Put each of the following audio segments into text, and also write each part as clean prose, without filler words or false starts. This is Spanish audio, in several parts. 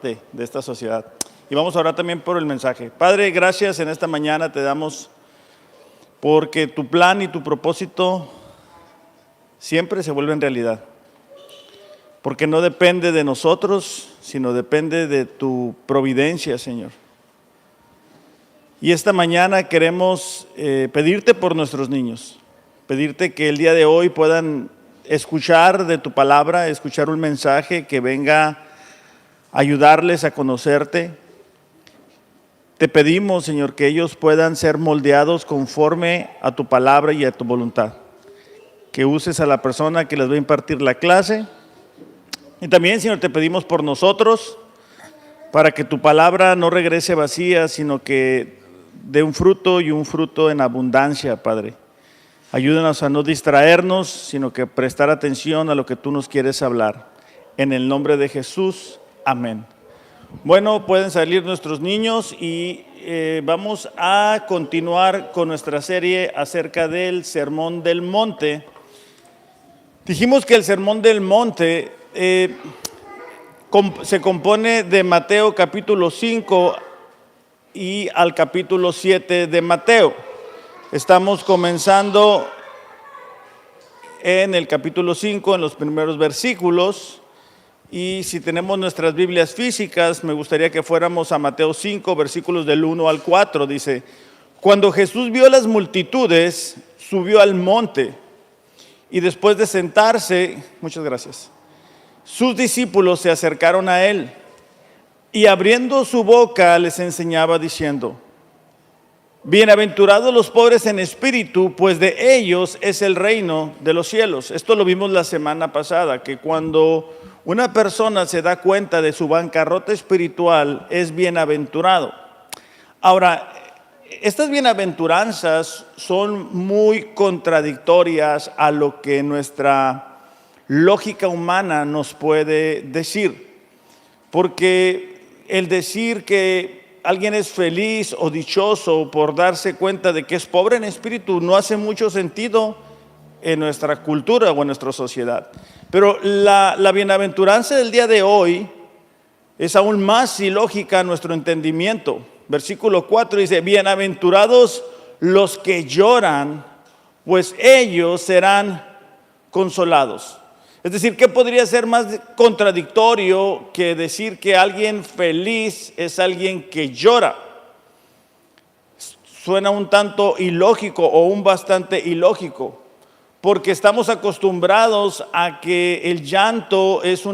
de esta sociedad. Y vamos a orar también por el mensaje. Padre, gracias en esta mañana te damos porque tu plan y tu propósito siempre se vuelven realidad. Porque no depende de nosotros, sino depende de tu providencia, Señor. Y esta mañana queremos pedirte por nuestros niños, pedirte que el día de hoy puedan escuchar de tu palabra, escuchar un mensaje que venga a ayudarles a conocerte. Te pedimos, Señor, que ellos puedan ser moldeados conforme a tu palabra y a tu voluntad. Que uses a la persona que les va a impartir la clase. Y también, Señor, te pedimos por nosotros, para que tu palabra no regrese vacía, sino que dé un fruto y un fruto en abundancia, Padre. Ayúdanos a no distraernos, sino que prestar atención a lo que tú nos quieres hablar. En el nombre de Jesús, amén. Bueno, pueden salir nuestros niños y vamos a continuar con nuestra serie acerca del Sermón del Monte. Dijimos que el Sermón del Monte se compone de Mateo capítulo 5 y al capítulo 7 de Mateo. Estamos comenzando en el capítulo 5, en los primeros versículos. Y si tenemos nuestras Biblias físicas, me gustaría que fuéramos a Mateo 5, versículos del 1 al 4. Dice: cuando Jesús vio las multitudes, subió al monte. Y después de sentarse, muchas gracias, sus discípulos se acercaron a él. Y abriendo su boca les enseñaba diciendo: bienaventurados los pobres en espíritu, pues de ellos es el reino de los cielos. Esto lo vimos la semana pasada, que cuando una persona se da cuenta de su bancarrota espiritual, es bienaventurado. Ahora, estas bienaventuranzas son muy contradictorias a lo que nuestra lógica humana nos puede decir. Porque el decir que alguien es feliz o dichoso por darse cuenta de que es pobre en espíritu no hace mucho sentido en nuestra cultura o en nuestra sociedad. Pero la bienaventuranza del día de hoy es aún más ilógica a nuestro entendimiento. Versículo 4 dice: bienaventurados los que lloran, pues ellos serán consolados. Es decir, ¿qué podría ser más contradictorio que decir que alguien feliz es alguien que llora? Suena un tanto ilógico o un bastante ilógico, porque estamos acostumbrados a que el llanto es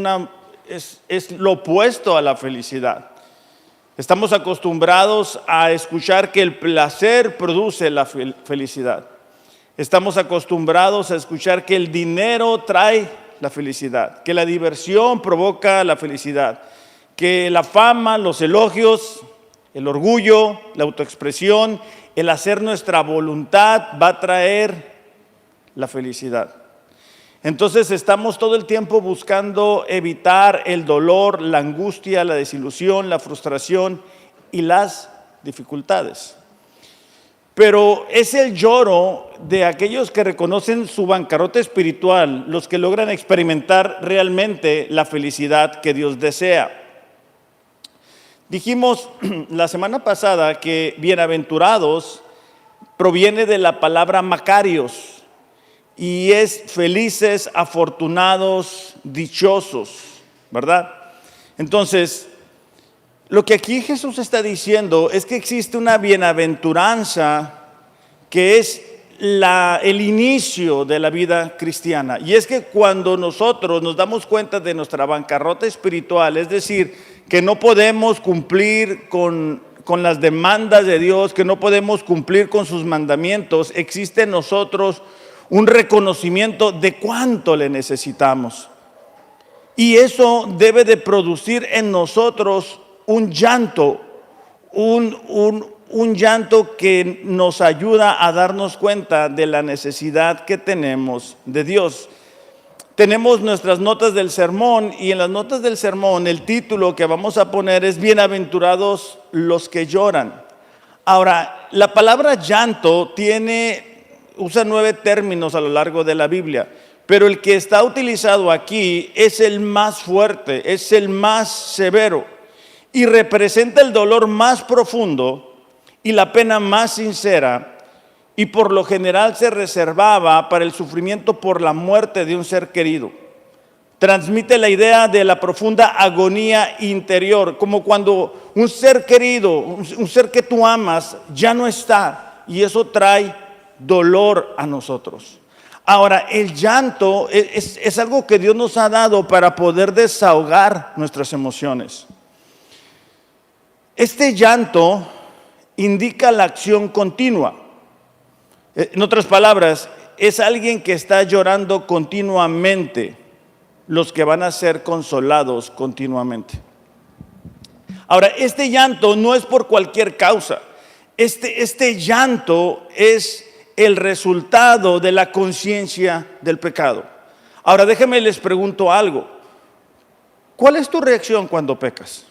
lo opuesto a la felicidad. Estamos acostumbrados a escuchar que el placer produce la felicidad. Estamos acostumbrados a escuchar que el dinero trae la felicidad, que la diversión provoca la felicidad, que la fama, los elogios, el orgullo, la autoexpresión, el hacer nuestra voluntad va a traer la felicidad. Entonces estamos todo el tiempo buscando evitar el dolor, la angustia, la desilusión, la frustración y las dificultades. Pero es el lloro de aquellos que reconocen su bancarrota espiritual los que logran experimentar realmente la felicidad que Dios desea. Dijimos la semana pasada que bienaventurados proviene de la palabra Macarios y es felices, afortunados, dichosos, ¿verdad? Entonces, lo que aquí Jesús está diciendo es que existe una bienaventuranza que es el inicio de la vida cristiana. Y es que cuando nosotros nos damos cuenta de nuestra bancarrota espiritual, es decir, que no podemos cumplir con las demandas de Dios, que no podemos cumplir con sus mandamientos, existe en nosotros un reconocimiento de cuánto le necesitamos. Y eso debe de producir en nosotros un llanto, un llanto que nos ayuda a darnos cuenta de la necesidad que tenemos de Dios. Tenemos nuestras notas del sermón y en las notas del sermón el título que vamos a poner es bienaventurados los que lloran. Ahora, la palabra llanto usa 9 términos a lo largo de la Biblia, pero el que está utilizado aquí es el más fuerte, es el más severo. y representa el dolor más profundo y la pena más sincera, y por lo general se reservaba para el sufrimiento por la muerte de un ser querido. Transmite la idea de la profunda agonía interior, como cuando un ser querido, un ser que tú amas, ya no está, y eso trae dolor a nosotros. Ahora, el llanto es algo que Dios nos ha dado para poder desahogar nuestras emociones. Este llanto indica la acción continua. En otras palabras, es alguien que está llorando continuamente, los que van a ser consolados continuamente. Ahora, este llanto no es por cualquier causa. Este llanto es el resultado de la conciencia del pecado. Ahora, déjenme les pregunto algo. ¿Cuál es tu reacción cuando pecas?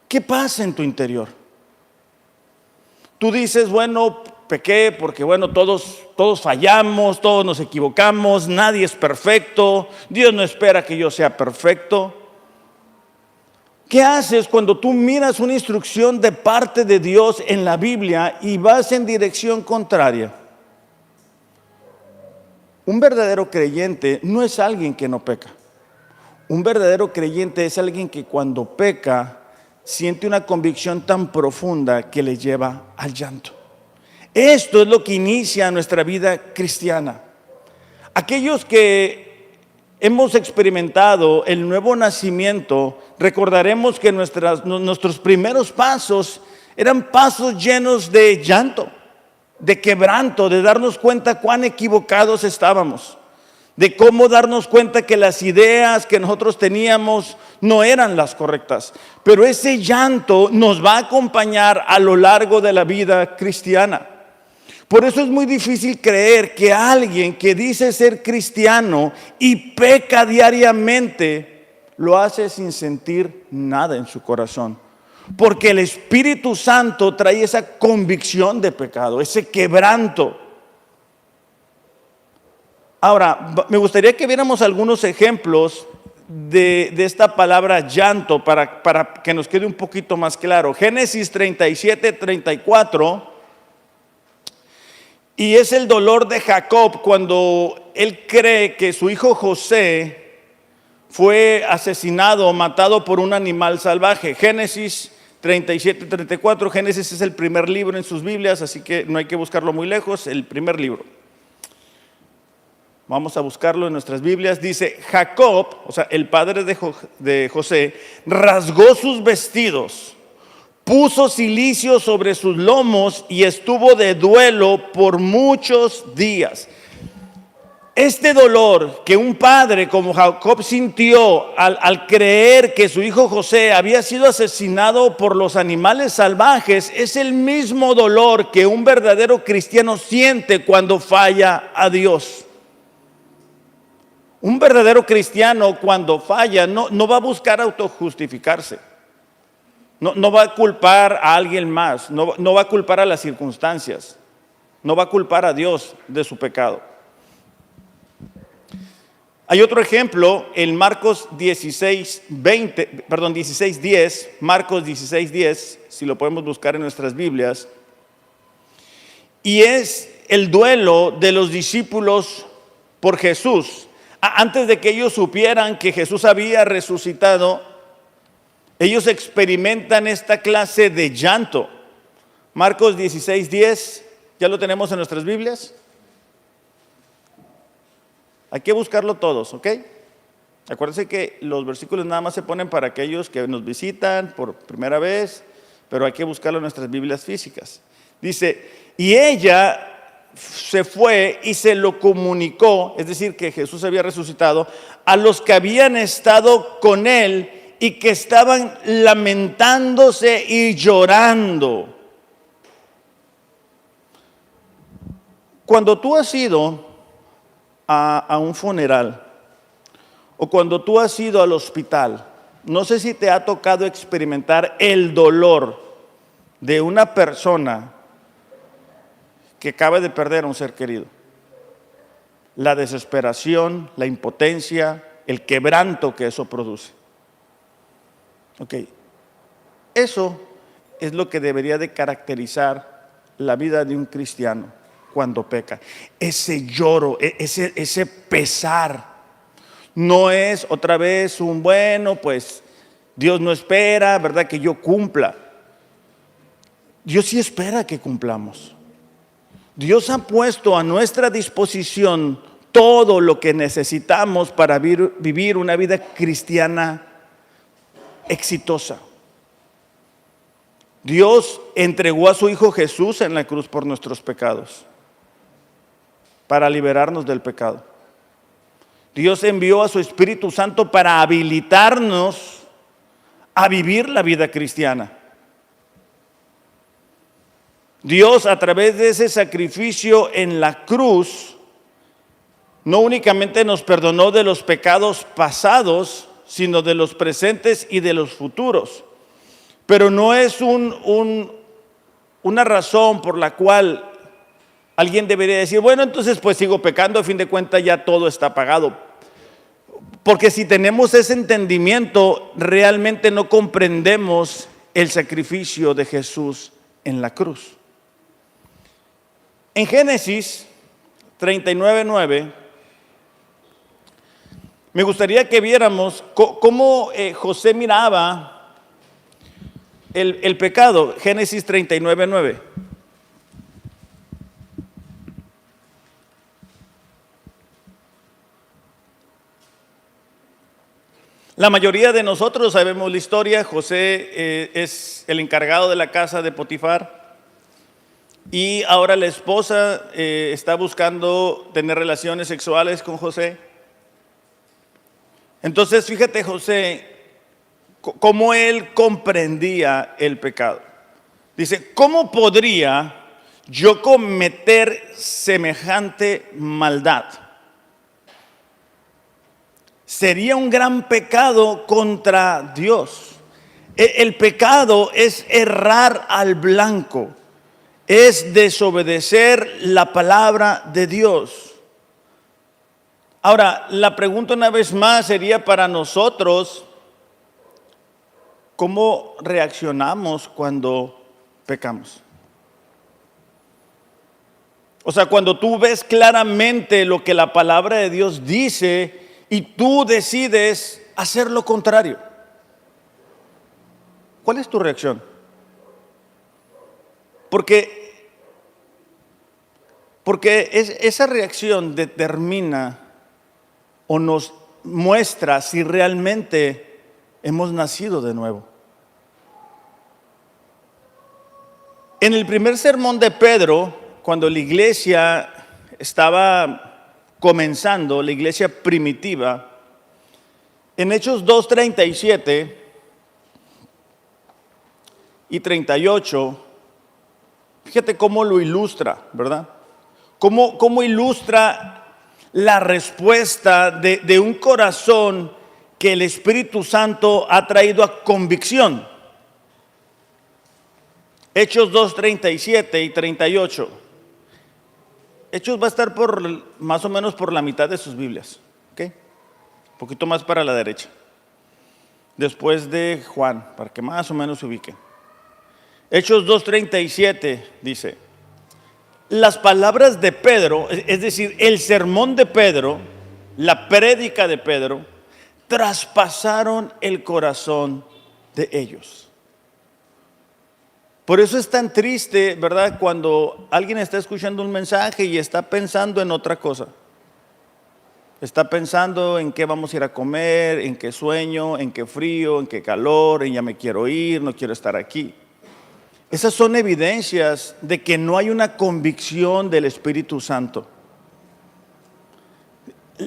¿Qué pasa en tu interior? Tú dices, bueno, pequé porque bueno, todos fallamos, todos nos equivocamos, nadie es perfecto, Dios no espera que yo sea perfecto. ¿Qué haces cuando tú miras una instrucción de parte de Dios en la Biblia y vas en dirección contraria? Un verdadero creyente no es alguien que no peca. Un verdadero creyente es alguien que cuando peca siente una convicción tan profunda que le lleva al llanto. Esto es lo que inicia nuestra vida cristiana. Aquellos que hemos experimentado el nuevo nacimiento, recordaremos que nuestros primeros pasos eran pasos llenos de llanto, de quebranto, de darnos cuenta cuán equivocados estábamos, de cómo darnos cuenta que las ideas que nosotros teníamos no eran las correctas. Pero ese llanto nos va a acompañar a lo largo de la vida cristiana. Por eso es muy difícil creer que alguien que dice ser cristiano y peca diariamente, lo hace sin sentir nada en su corazón. Porque el Espíritu Santo trae esa convicción de pecado, ese quebranto. Ahora, me gustaría que viéramos algunos ejemplos de esta palabra llanto para que nos quede un poquito más claro. Génesis 37:34. Y es el dolor de Jacob cuando él cree que su hijo José fue asesinado o matado por un animal salvaje. Génesis 37:34. Génesis es el primer libro en sus Biblias, así que no hay que buscarlo muy lejos, el primer libro. Vamos a buscarlo en nuestras Biblias. Dice, Jacob, o sea, el padre de José, rasgó sus vestidos, puso cilicio sobre sus lomos y estuvo de duelo por muchos días. Este dolor que un padre como Jacob sintió al creer que su hijo José había sido asesinado por los animales salvajes es el mismo dolor que un verdadero cristiano siente cuando falla a Dios. Un verdadero cristiano cuando falla no va a buscar autojustificarse. No va a culpar a alguien más, no va a culpar a las circunstancias, no va a culpar a Dios de su pecado. Hay otro ejemplo en Marcos 16:10, Marcos 16:10, si lo podemos buscar en nuestras Biblias, y es el duelo de los discípulos por Jesús. Antes de que ellos supieran que Jesús había resucitado, ellos experimentan esta clase de llanto. Marcos 16:10, ¿ya lo tenemos en nuestras Biblias? Hay que buscarlo todos, ¿ok? Acuérdense que los versículos nada más se ponen para aquellos que nos visitan por primera vez, pero hay que buscarlo en nuestras Biblias físicas. Dice, y ella se fue y se lo comunicó, es decir, que Jesús había resucitado, a los que habían estado con él y que estaban lamentándose y llorando. Cuando tú has ido a un funeral o cuando tú has ido al hospital, no sé si te ha tocado experimentar el dolor de una persona que acaba de perder a un ser querido. La desesperación, la impotencia, el quebranto que eso produce. Ok, Eso es lo que debería de caracterizar la vida de un cristiano cuando peca. Ese lloro, ese pesar. No es otra vez un bueno, pues Dios no espera, ¿verdad?, que yo cumpla. Dios sí espera que cumplamos. Dios ha puesto a nuestra disposición todo lo que necesitamos para vivir una vida cristiana exitosa. Dios entregó a su Hijo Jesús en la cruz por nuestros pecados, para liberarnos del pecado. Dios envió a su Espíritu Santo para habilitarnos a vivir la vida cristiana. Dios, a través de ese sacrificio en la cruz, no únicamente nos perdonó de los pecados pasados, sino de los presentes y de los futuros. Pero no es una razón por la cual alguien debería decir, bueno, entonces pues sigo pecando, a fin de cuentas ya todo está pagado. Porque si tenemos ese entendimiento, realmente no comprendemos el sacrificio de Jesús en la cruz. En Génesis 39:9, me gustaría que viéramos cómo José miraba el pecado. Génesis 39:9. La mayoría de nosotros sabemos la historia. José es el encargado de la casa de Potifar. Y ahora la esposa está buscando tener relaciones sexuales con José. Entonces, fíjate José, cómo él comprendía el pecado. Dice, ¿cómo podría yo cometer semejante maldad? Sería un gran pecado contra Dios. El pecado es errar al blanco. Es desobedecer la palabra de Dios. Ahora, la pregunta una vez más sería para nosotros, ¿cómo reaccionamos cuando pecamos? O sea, cuando tú ves claramente lo que la palabra de Dios dice y tú decides hacer lo contrario, ¿cuál es tu reacción? Porque esa reacción determina o nos muestra si realmente hemos nacido de nuevo. En el primer sermón de Pedro, cuando la iglesia estaba comenzando, la iglesia primitiva, en Hechos 2:37 y 38, fíjate cómo lo ilustra, ¿verdad? Cómo ilustra la respuesta de un corazón que el Espíritu Santo ha traído a convicción. Hechos 2:37 y 38. Hechos va a estar más o menos por la mitad de sus Biblias, ¿ok? Un poquito más para la derecha. Después de Juan, para que más o menos se ubiquen. Hechos 2:37 dice, las palabras de Pedro, es decir, el sermón de Pedro, la prédica de Pedro, traspasaron el corazón de ellos. Por eso es tan triste, ¿verdad?, cuando alguien está escuchando un mensaje y está pensando en otra cosa. Está pensando en qué vamos a ir a comer, en qué sueño, en qué frío, en qué calor, en ya me quiero ir, no quiero estar aquí. Esas son evidencias de que no hay una convicción del Espíritu Santo.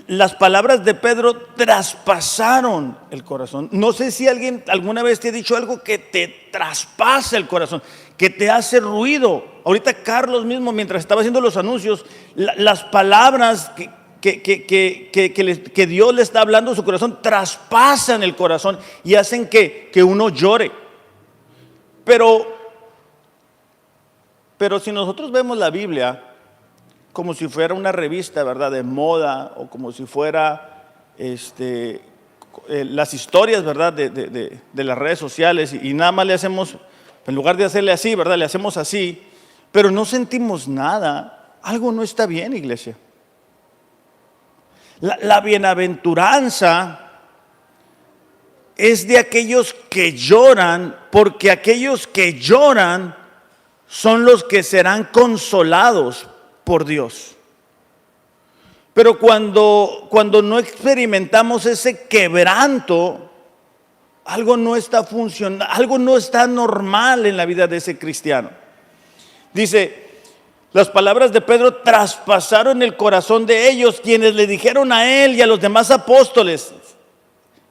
Las palabras de Pedro traspasaron el corazón. No sé si alguien alguna vez te ha dicho algo que te traspasa el corazón, que te hace ruido. Ahorita Carlos mismo, mientras estaba haciendo los anuncios, las palabras que Dios le está hablando a su corazón traspasan el corazón y hacen que uno llore. Pero si nosotros vemos la Biblia como si fuera una revista, ¿verdad?, de moda, o como si fuera las historias, ¿verdad? De las redes sociales y nada más le hacemos, en lugar de hacerle así, ¿verdad? Le hacemos así, pero no sentimos nada. Algo no está bien, iglesia. La bienaventuranza es de aquellos que lloran, porque aquellos que lloran son los que serán consolados por Dios. Pero cuando no experimentamos ese quebranto, algo no está funcionando, algo no está normal en la vida de ese cristiano. Dice, las palabras de Pedro traspasaron el corazón de ellos, quienes le dijeron a él y a los demás apóstoles.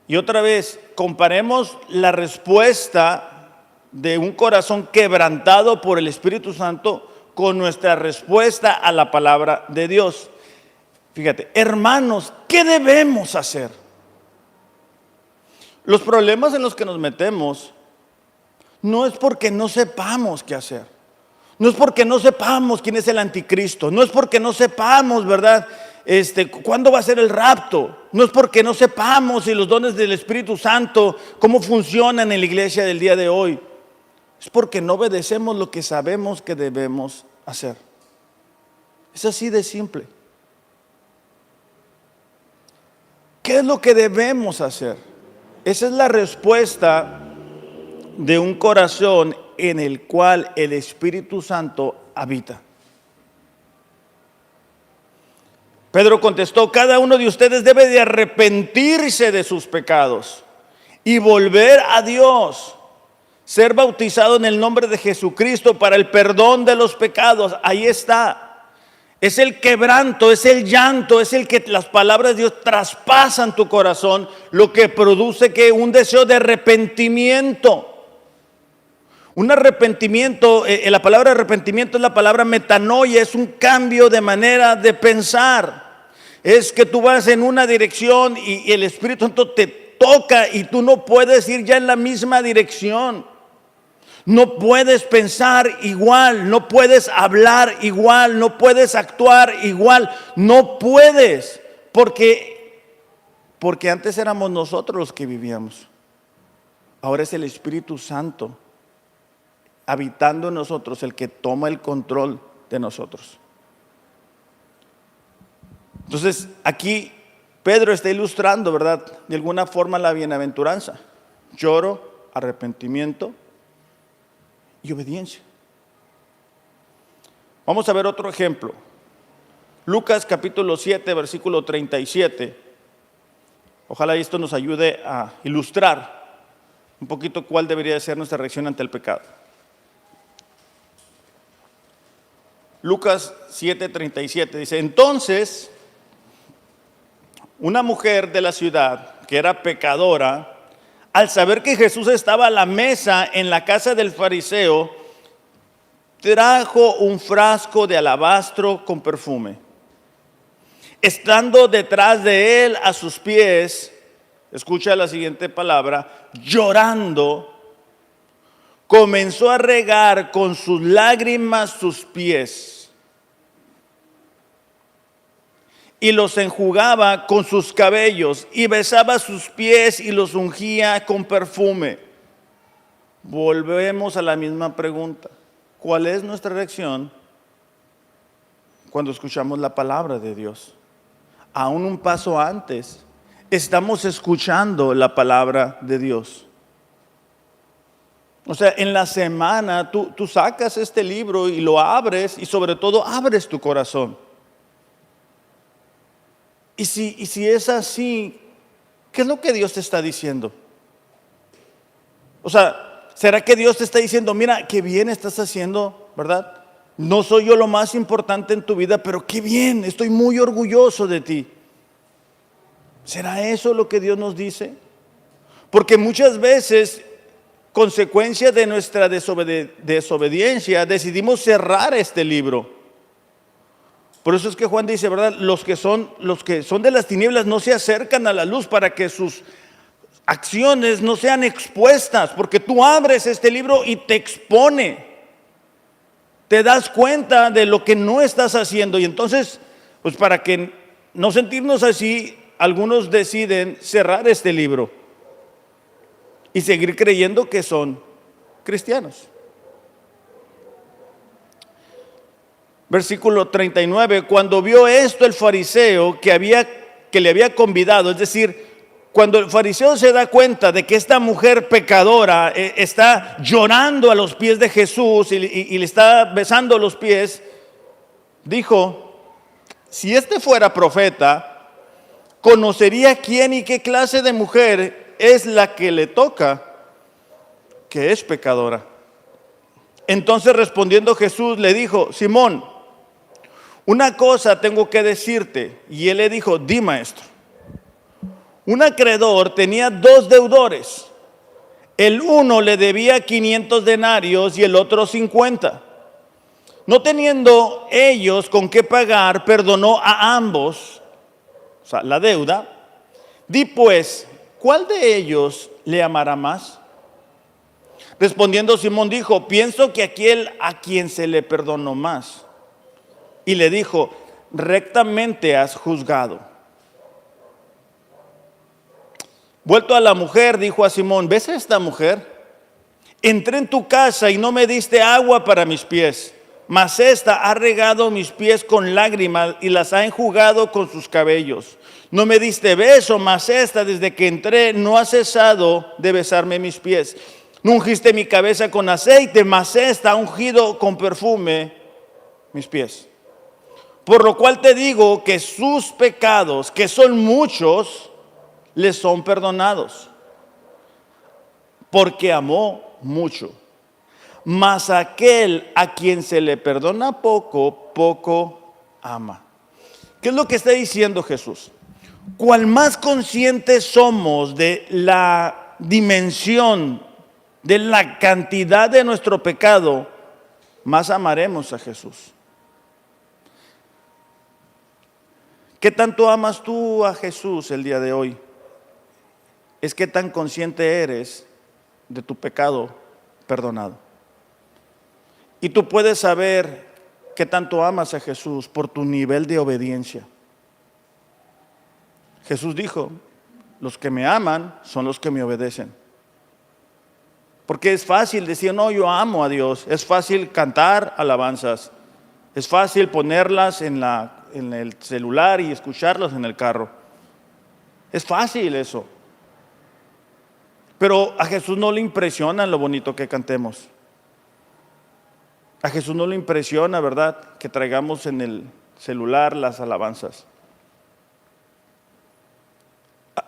Y otra vez, comparemos la respuesta de un corazón quebrantado por el Espíritu Santo con nuestra respuesta a la palabra de Dios. Fíjate, hermanos, ¿qué debemos hacer? Los problemas en los que nos metemos no es porque no sepamos qué hacer. No es porque no sepamos quién es el anticristo. No es porque no sepamos, ¿verdad? ¿Cuándo va a ser el rapto? No es porque no sepamos si los dones del Espíritu Santo, cómo funcionan en la iglesia del día de hoy. Es porque no obedecemos lo que sabemos que debemos hacer. Es así de simple. ¿Qué es lo que debemos hacer? Esa es la respuesta de un corazón en el cual el Espíritu Santo habita. Pedro contestó, cada uno de ustedes debe de arrepentirse de sus pecados y volver a Dios, ser bautizado en el nombre de Jesucristo para el perdón de los pecados. Ahí está. Es el quebranto, es el llanto, es el que las palabras de Dios traspasan tu corazón, lo que produce que un deseo de arrepentimiento. Un arrepentimiento, la palabra arrepentimiento es la palabra metanoia, es un cambio de manera de pensar. Es que tú vas en una dirección y el Espíritu Santo te toca y tú no puedes ir ya en la misma dirección. No puedes pensar igual, no puedes hablar igual, no puedes actuar igual, no puedes, porque antes éramos nosotros los que vivíamos. Ahora es el Espíritu Santo habitando en nosotros el que toma el control de nosotros. Entonces, aquí Pedro está ilustrando, ¿verdad? De alguna forma la bienaventuranza. Lloro, arrepentimiento y obediencia. Vamos a ver otro ejemplo. Lucas capítulo 7, versículo 37. Ojalá esto nos ayude a ilustrar un poquito cuál debería de ser nuestra reacción ante el pecado. Lucas 7:37 dice, entonces una mujer de la ciudad que era pecadora, al saber que Jesús estaba a la mesa en la casa del fariseo, trajo un frasco de alabastro con perfume. Estando detrás de él a sus pies, escucha la siguiente palabra, llorando, comenzó a regar con sus lágrimas sus pies y los enjugaba con sus cabellos y besaba sus pies y los ungía con perfume. Volvemos a la misma pregunta. ¿Cuál es nuestra reacción cuando escuchamos la palabra de Dios? Aún un paso antes, estamos escuchando la palabra de Dios. O sea, en la semana tú sacas este libro y lo abres y sobre todo abres tu corazón. Y si es así, ¿qué es lo que Dios te está diciendo? O sea, ¿será que Dios te está diciendo, mira, qué bien estás haciendo, ¿verdad? No soy yo lo más importante en tu vida, pero qué bien, estoy muy orgulloso de ti. ¿Será eso lo que Dios nos dice? Porque muchas veces, consecuencia de nuestra desobediencia, decidimos cerrar este libro. Por eso es que Juan dice, ¿verdad? Los que son de las tinieblas no se acercan a la luz para que sus acciones no sean expuestas, porque tú abres este libro y te expone. Te das cuenta de lo que no estás haciendo y entonces, pues para que no sentirnos así, algunos deciden cerrar este libro y seguir creyendo que son cristianos. Versículo 39, cuando vio esto el fariseo que le había convidado, es decir, cuando el fariseo se da cuenta de que esta mujer pecadora está llorando a los pies de Jesús y le está besando los pies, dijo: si este fuera profeta, conocería quién y qué clase de mujer es la que le toca, que es pecadora. Entonces respondiendo Jesús le dijo: Simón, una cosa tengo que decirte. Y él le dijo: di, maestro. Un acreedor tenía 2 deudores. El uno le debía 500 denarios y el otro 50. No teniendo ellos con qué pagar, perdonó a ambos, o sea, la deuda. Di pues, ¿cuál de ellos le amará más? Respondiendo Simón dijo: pienso que aquel a quien se le perdonó más. Y le dijo: rectamente has juzgado. Vuelto a la mujer, dijo a Simón: ¿ves a esta mujer? Entré en tu casa y no me diste agua para mis pies, mas esta ha regado mis pies con lágrimas y las ha enjugado con sus cabellos. No me diste beso, mas esta desde que entré no ha cesado de besarme mis pies. No ungiste mi cabeza con aceite, mas esta ha ungido con perfume mis pies. Por lo cual te digo que sus pecados, que son muchos, les son perdonados, porque amó mucho. Mas aquel a quien se le perdona poco, poco ama. ¿Qué es lo que está diciendo Jesús? Cual más conscientes somos de la dimensión, de la cantidad de nuestro pecado, más amaremos a Jesús. ¿Qué tanto amas tú a Jesús el día de hoy? Es qué tan consciente eres de tu pecado perdonado. Y tú puedes saber qué tanto amas a Jesús por tu nivel de obediencia. Jesús dijo: los que me aman son los que me obedecen. Porque es fácil decir: no, yo amo a Dios. Es fácil cantar alabanzas. Es fácil ponerlas en el celular y escucharlas en el carro. Es fácil eso. Pero a Jesús no le impresiona lo bonito que cantemos. A Jesús no le impresiona, ¿verdad?, que traigamos en el celular las alabanzas.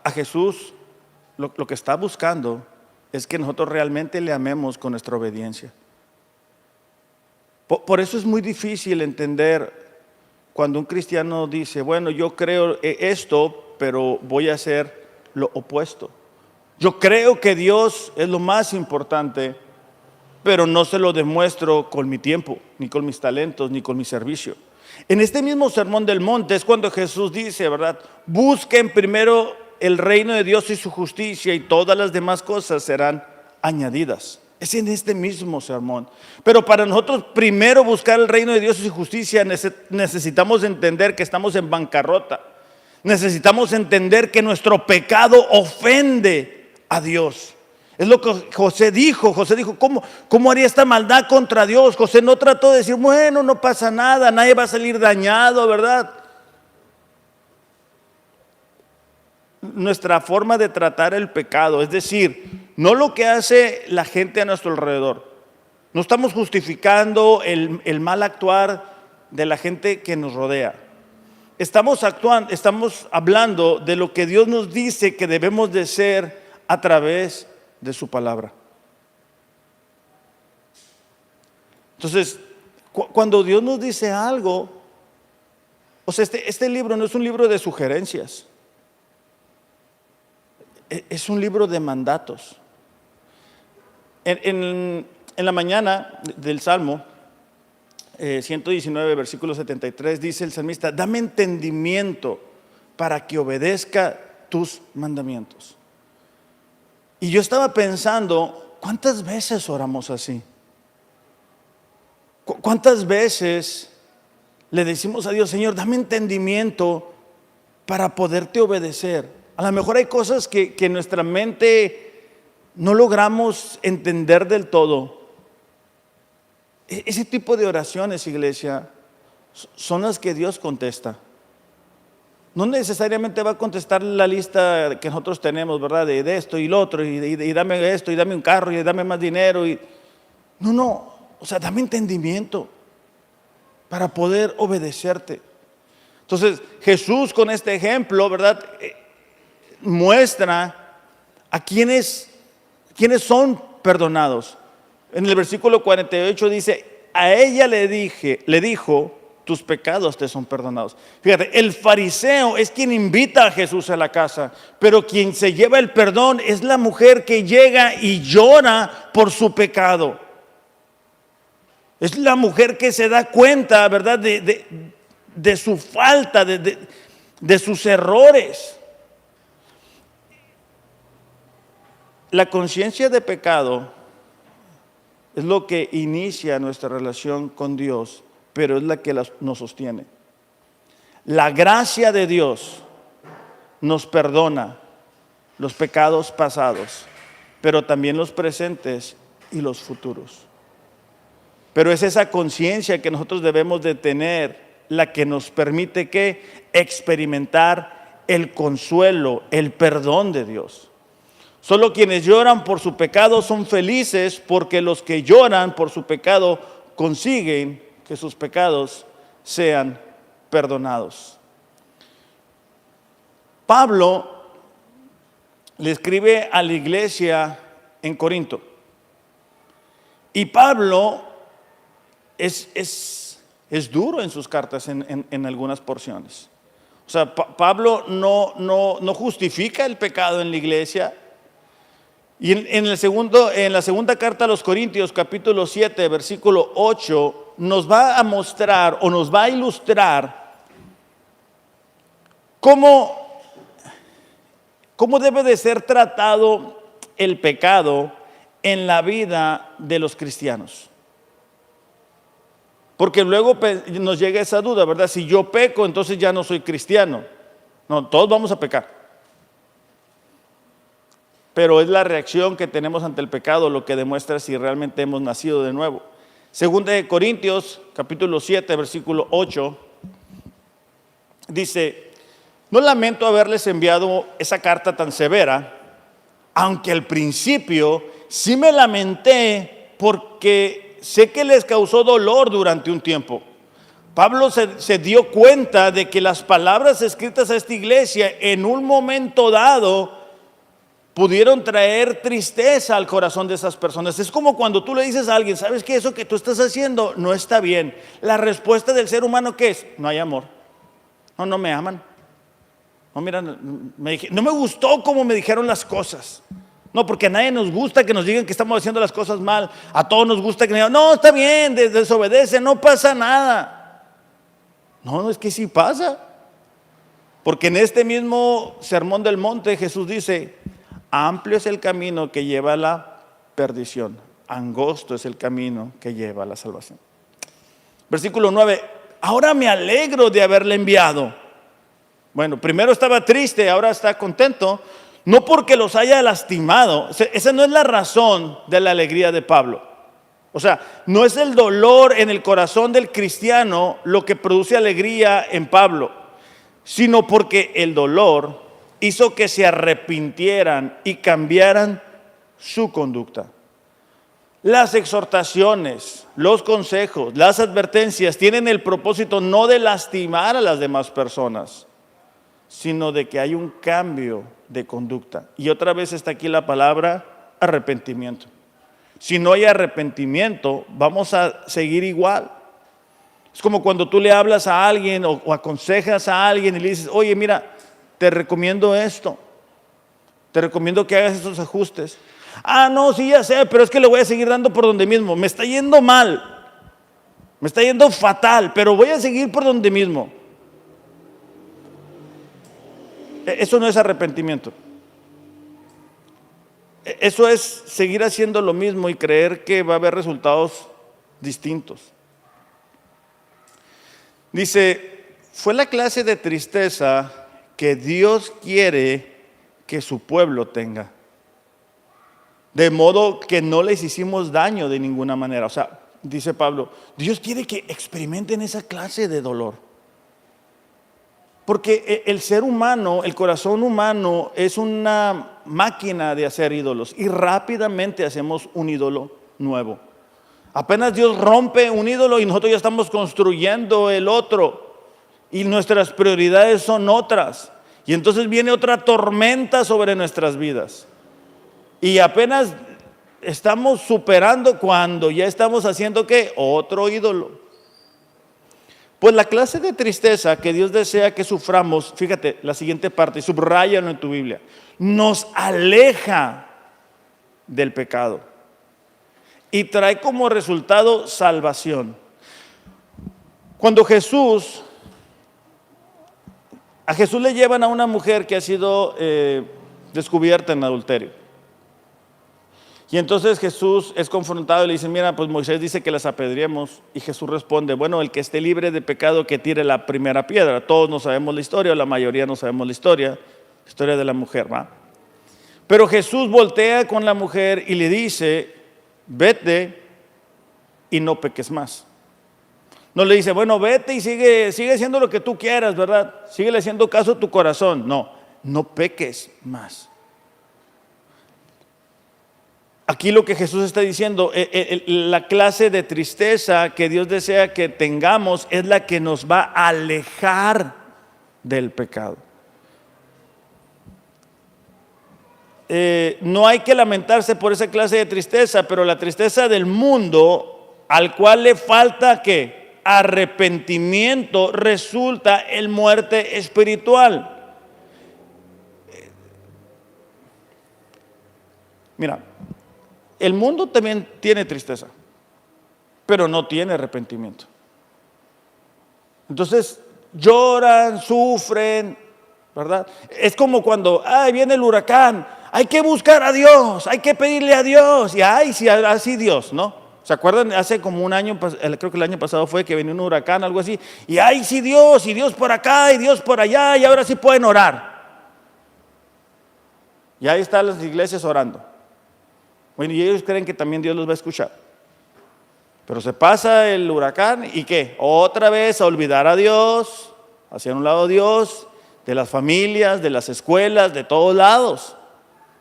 A Jesús lo que está buscando es que nosotros realmente le amemos con nuestra obediencia. Por eso es muy difícil entender cuando un cristiano dice: bueno, yo creo esto, pero voy a hacer lo opuesto. Yo creo que Dios es lo más importante, pero no se lo demuestro con mi tiempo, ni con mis talentos, ni con mi servicio. En este mismo Sermón del Monte es cuando Jesús dice, ¿verdad?: busquen primero el reino de Dios y su justicia, y todas las demás cosas serán añadidas. Es en este mismo sermón. Pero para nosotros primero buscar el reino de Dios y su justicia, necesitamos entender que estamos en bancarrota. Necesitamos entender que nuestro pecado ofende a Dios. Es lo que José dijo. José dijo: ¿cómo haría esta maldad contra Dios? José no trató de decir: bueno, no pasa nada, nadie va a salir dañado, ¿verdad? Nuestra forma de tratar el pecado, es decir, no lo que hace la gente a nuestro alrededor. No estamos justificando el mal actuar de la gente que nos rodea. Estamos hablando de lo que Dios nos dice que debemos de ser a través de su palabra. Entonces, cuando Dios nos dice algo, o sea, este libro no es un libro de sugerencias, es un libro de mandatos. En la mañana del Salmo 119, versículo 73, dice el salmista: dame entendimiento para que obedezca tus mandamientos. Y yo estaba pensando, ¿cuántas veces oramos así? ¿Cuántas veces le decimos a Dios: Señor, dame entendimiento para poderte obedecer. A lo mejor hay cosas que en nuestra mente no logramos entender del todo. Ese tipo de oraciones, iglesia, son las que Dios contesta. No necesariamente va a contestar la lista que nosotros tenemos, ¿verdad? De esto y lo otro, y dame esto, y dame un carro, y dame más dinero. No, o sea, dame entendimiento para poder obedecerte. Entonces, Jesús con este ejemplo, ¿verdad? Muestra a quienes son perdonados. En el versículo 48 dice, a ella le dijo, tus pecados te son perdonados. Fíjate, el fariseo es quien invita a Jesús a la casa, pero quien se lleva el perdón es la mujer que llega y llora por su pecado. Es la mujer que se da cuenta, ¿verdad?, de su falta, de sus errores. La conciencia de pecado es lo que inicia nuestra relación con Dios, pero es la que nos sostiene. La gracia de Dios nos perdona los pecados pasados, pero también los presentes y los futuros. Pero es esa conciencia que nosotros debemos de tener la que nos permite que experimentar el consuelo, el perdón de Dios. Solo quienes lloran por su pecado son felices, porque los que lloran por su pecado consiguen que sus pecados sean perdonados. Pablo le escribe a la iglesia en Corinto. Y Pablo es duro en sus cartas en algunas porciones. O sea, Pablo no justifica el pecado en la iglesia. Y en la segunda carta a los Corintios, capítulo 7, versículo 8, nos va a mostrar o nos va a ilustrar cómo debe de ser tratado el pecado en la vida de los cristianos. Porque luego nos llega esa duda, ¿verdad? Si yo peco, entonces ya no soy cristiano. No, todos vamos a pecar. Pero es la reacción que tenemos ante el pecado lo que demuestra si realmente hemos nacido de nuevo. Segunda de Corintios, capítulo 7, versículo 8, dice, no lamento haberles enviado esa carta tan severa, aunque al principio sí me lamenté porque sé que les causó dolor durante un tiempo. Pablo se dio cuenta de que las palabras escritas a esta iglesia en un momento dado pudieron traer tristeza al corazón de esas personas. Es como cuando tú le dices a alguien, ¿sabes qué? Eso que tú estás haciendo no está bien. La respuesta del ser humano, ¿qué es? No hay amor. No me aman. No, mira, no me gustó cómo me dijeron las cosas. No, porque a nadie nos gusta que nos digan que estamos haciendo las cosas mal. A todos nos gusta que nos digan, no, está bien, desobedece, no pasa nada. No, es que sí pasa. Porque en este mismo sermón del monte Jesús dice, amplio es el camino que lleva a la perdición, angosto es el camino que lleva a la salvación. Versículo 9, ahora me alegro de haberle enviado. Bueno, primero estaba triste, ahora está contento, no porque los haya lastimado. Esa no es la razón de la alegría de Pablo. O sea, no es el dolor en el corazón del cristiano lo que produce alegría en Pablo, sino porque el dolor hizo que se arrepintieran y cambiaran su conducta. Las exhortaciones, los consejos, las advertencias tienen el propósito no de lastimar a las demás personas, sino de que hay un cambio de conducta. Y otra vez está aquí la palabra arrepentimiento. Si no hay arrepentimiento, vamos a seguir igual. Es como cuando tú le hablas a alguien o aconsejas a alguien y le dices, oye, mira, te recomiendo esto, te recomiendo que hagas estos ajustes. Ah, no, sí, ya sé, pero es que le voy a seguir dando por donde mismo. Me está yendo mal, me está yendo fatal, pero voy a seguir por donde mismo. Eso no es arrepentimiento. Eso es seguir haciendo lo mismo y creer que va a haber resultados distintos. Dice, fue la clase de tristeza que Dios quiere que su pueblo tenga. De modo que no les hicimos daño de ninguna manera. O sea, dice Pablo, Dios quiere que experimenten esa clase de dolor. Porque el ser humano, el corazón humano es una máquina de hacer ídolos y rápidamente hacemos un ídolo nuevo. Apenas Dios rompe un ídolo y nosotros ya estamos construyendo el otro y nuestras prioridades son otras. Y entonces viene otra tormenta sobre nuestras vidas. Y apenas estamos superando cuando ya estamos haciendo ¿qué? Otro ídolo. Pues la clase de tristeza que Dios desea que suframos, fíjate la siguiente parte, subráyalo en tu Biblia, nos aleja del pecado y trae como resultado salvación. Cuando a Jesús le llevan a una mujer que ha sido descubierta en adulterio. Y entonces Jesús es confrontado y le dice, mira, pues Moisés dice que las apedreemos. Y Jesús responde, bueno, el que esté libre de pecado que tire la primera piedra. Todos no sabemos la historia, o la mayoría no sabemos la historia de la mujer, ¿va? Pero Jesús voltea con la mujer y le dice, vete y no peques más. No le dice, bueno, vete y sigue haciendo lo que tú quieras, ¿verdad? Síguele haciendo caso a tu corazón. No peques más. Aquí lo que Jesús está diciendo, la clase de tristeza que Dios desea que tengamos es la que nos va a alejar del pecado. No hay que lamentarse por esa clase de tristeza, pero la tristeza del mundo al cual le falta ¿qué? Arrepentimiento resulta en muerte espiritual. Mira, el mundo también tiene tristeza, pero no tiene arrepentimiento. Entonces lloran, sufren, ¿verdad? Es como cuando viene el huracán, hay que buscar a Dios, hay que pedirle a Dios. Y si así Dios, ¿no? ¿Se acuerdan? Hace como un año, creo que el año pasado fue que venía un huracán, algo así. Y sí Dios, y Dios por acá, y Dios por allá, y ahora sí pueden orar. Y ahí están las iglesias orando. Bueno, y ellos creen que también Dios los va a escuchar. Pero se pasa el huracán y ¿qué? Otra vez a olvidar a Dios, hacia un lado a Dios, de las familias, de las escuelas, de todos lados.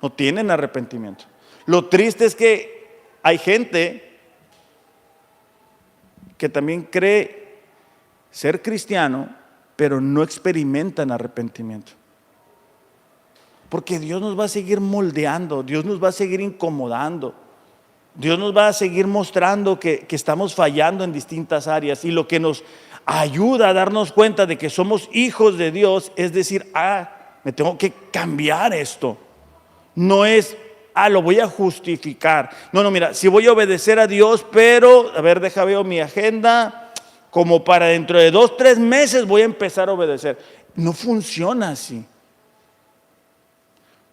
No tienen arrepentimiento. Lo triste es que hay gente que también cree ser cristiano, pero no experimentan arrepentimiento. Porque Dios nos va a seguir moldeando, Dios nos va a seguir incomodando, Dios nos va a seguir mostrando que estamos fallando en distintas áreas. Y lo que nos ayuda a darnos cuenta de que somos hijos de Dios es decir, me tengo que cambiar esto. No es, lo voy a justificar. No, mira, si voy a obedecer a Dios, pero, deja veo mi agenda, como para dentro de 2-3 meses voy a empezar a obedecer. No funciona así.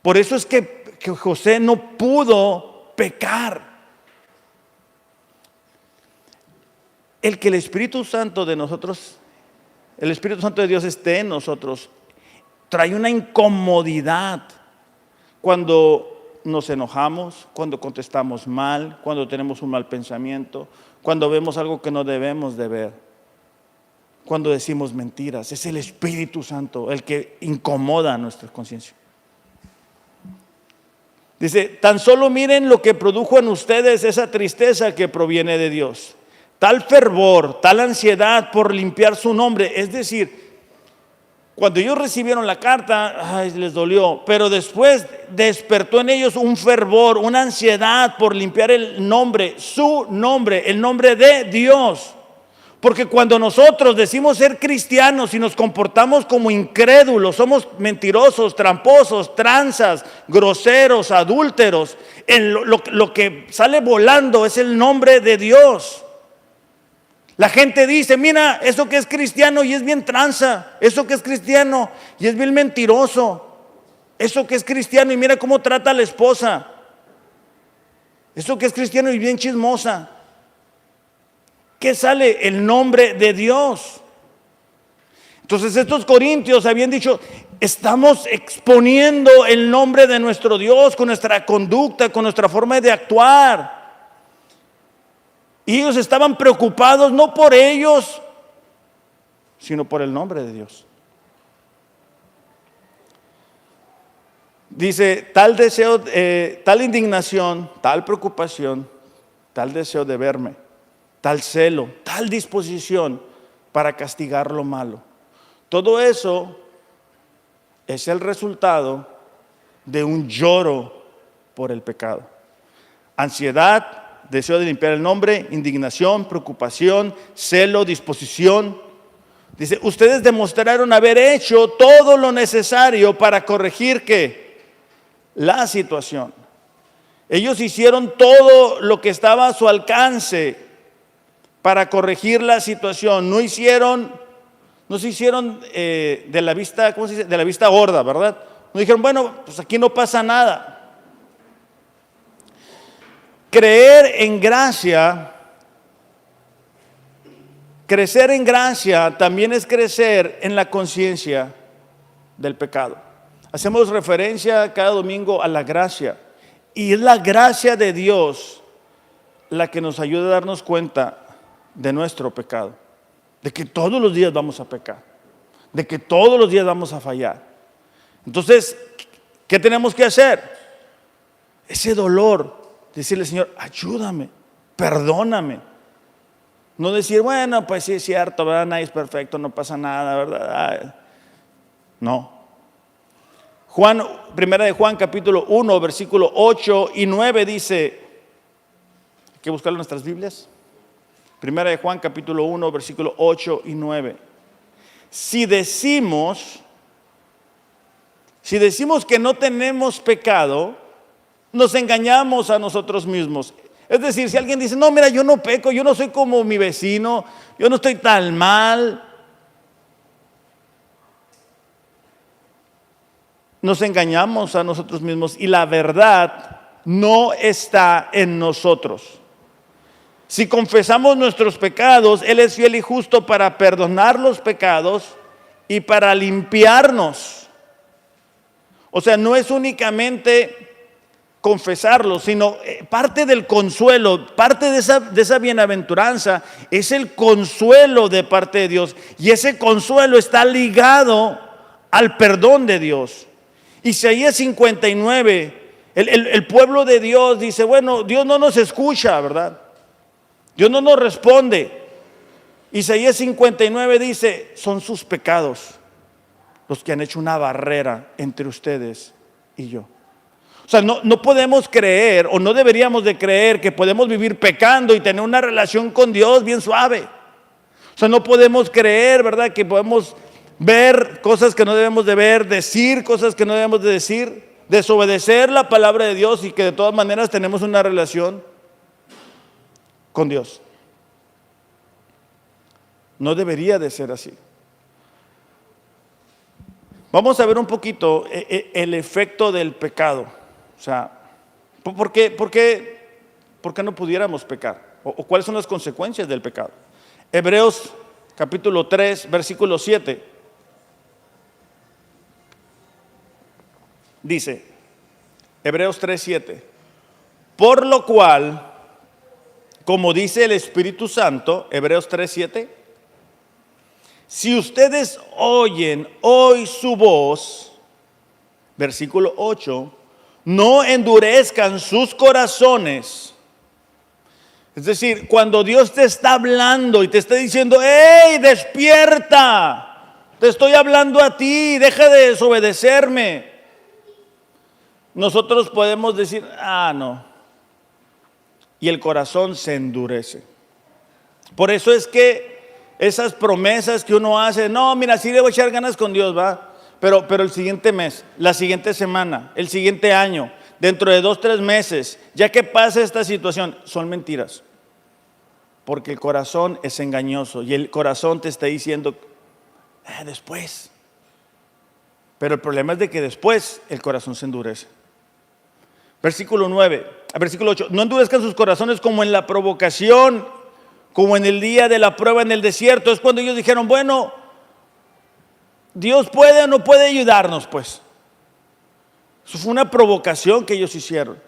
Por eso es que José no pudo pecar. El que el Espíritu Santo de nosotros, el Espíritu Santo de Dios esté en nosotros, trae una incomodidad cuando nos enojamos, cuando contestamos mal, cuando tenemos un mal pensamiento, cuando vemos algo que no debemos de ver, cuando decimos mentiras. Es el Espíritu Santo el que incomoda nuestra conciencia. Dice, tan solo miren lo que produjo en ustedes esa tristeza que proviene de Dios. Tal fervor, tal ansiedad por limpiar su nombre. Es decir, cuando ellos recibieron la carta, les dolió, pero después despertó en ellos un fervor, una ansiedad por limpiar el nombre, su nombre, el nombre de Dios. Porque cuando nosotros decimos ser cristianos y nos comportamos como incrédulos, somos mentirosos, tramposos, tranzas, groseros, adúlteros, lo que sale volando es el nombre de Dios. La gente dice, mira, eso que es cristiano y es bien tranza, eso que es cristiano y es bien mentiroso, eso que es cristiano y mira cómo trata a la esposa, eso que es cristiano y bien chismosa. ¿Qué sale? El nombre de Dios. Entonces estos corintios habían dicho, estamos exponiendo el nombre de nuestro Dios con nuestra conducta, con nuestra forma de actuar. Y ellos estaban preocupados no por ellos, sino por el nombre de Dios. Dice, tal deseo, tal indignación, tal preocupación, tal deseo de verme, tal celo, tal disposición para castigar lo malo. Todo eso es el resultado de un lloro por el pecado. Ansiedad, deseo de limpiar el nombre, indignación, preocupación, celo, disposición. Dice, ustedes demostraron haber hecho todo lo necesario para corregir ¿qué? La situación. Ellos hicieron todo lo que estaba a su alcance para corregir la situación. No se hicieron de la vista, ¿cómo se dice? De la vista gorda, ¿verdad? No dijeron, bueno, pues aquí no pasa nada. Creer en gracia, crecer en gracia también es crecer en la conciencia del pecado. Hacemos referencia cada domingo a la gracia, y es la gracia de Dios la que nos ayuda a darnos cuenta de nuestro pecado, de que todos los días vamos a pecar, de que todos los días vamos a fallar. Entonces, ¿qué tenemos que hacer? Ese dolor, decirle, Señor, ayúdame, perdóname. No decir, bueno, pues sí es cierto, ¿verdad? Nadie es perfecto, no pasa nada, ¿verdad? No. Primera de Juan capítulo 1, versículo 8 y 9 dice, hay que buscarlo en nuestras Biblias. Primera de Juan capítulo 1, versículo 8 y 9. Si decimos que no tenemos pecado, nos engañamos a nosotros mismos. Es decir, si alguien dice, no, mira, yo no peco, yo no soy como mi vecino, yo no estoy tan mal, nos engañamos a nosotros mismos y la verdad no está en nosotros. Si confesamos nuestros pecados, Él es fiel y justo para perdonar los pecados y para limpiarnos. O sea, no es únicamente confesarlo, sino parte del consuelo, parte de esa bienaventuranza es el consuelo de parte de Dios. Y ese consuelo está ligado al perdón de Dios. Isaías 59, el pueblo de Dios dice, bueno, Dios no nos escucha, ¿verdad? Dios no nos responde. Isaías 59 dice, son sus pecados los que han hecho una barrera entre ustedes y yo. O sea, no podemos creer, o no deberíamos de creer que podemos vivir pecando y tener una relación con Dios bien suave. O sea, no podemos creer, ¿verdad?, que podemos ver cosas que no debemos de ver, decir cosas que no debemos de decir, desobedecer la palabra de Dios y que de todas maneras tenemos una relación con Dios. No debería de ser así. Vamos a ver un poquito el efecto del pecado. O sea, ¿por qué no pudiéramos pecar? ¿O cuáles son las consecuencias del pecado? Hebreos capítulo 3, versículo 7. Dice, Hebreos 3, 7. Por lo cual, como dice el Espíritu Santo, Hebreos 3, 7. Si ustedes oyen hoy su voz, versículo 8, no endurezcan sus corazones. Es decir, cuando Dios te está hablando y te está diciendo, ¡hey, despierta! Te estoy hablando a ti, deja de desobedecerme. Nosotros podemos decir, no. Y el corazón se endurece. Por eso es que esas promesas que uno hace, no, mira, sí debo echar ganas con Dios, va. Pero el siguiente mes, la siguiente semana, el siguiente año, dentro de 2, 3 meses, ya que pasa esta situación, son mentiras. Porque el corazón es engañoso y el corazón te está diciendo, después. Pero el problema es de que después el corazón se endurece. Versículo 8, no endurezcan sus corazones como en la provocación, como en el día de la prueba en el desierto. Es cuando ellos dijeron, bueno, Dios puede o no puede ayudarnos, pues. Eso fue una provocación que ellos hicieron,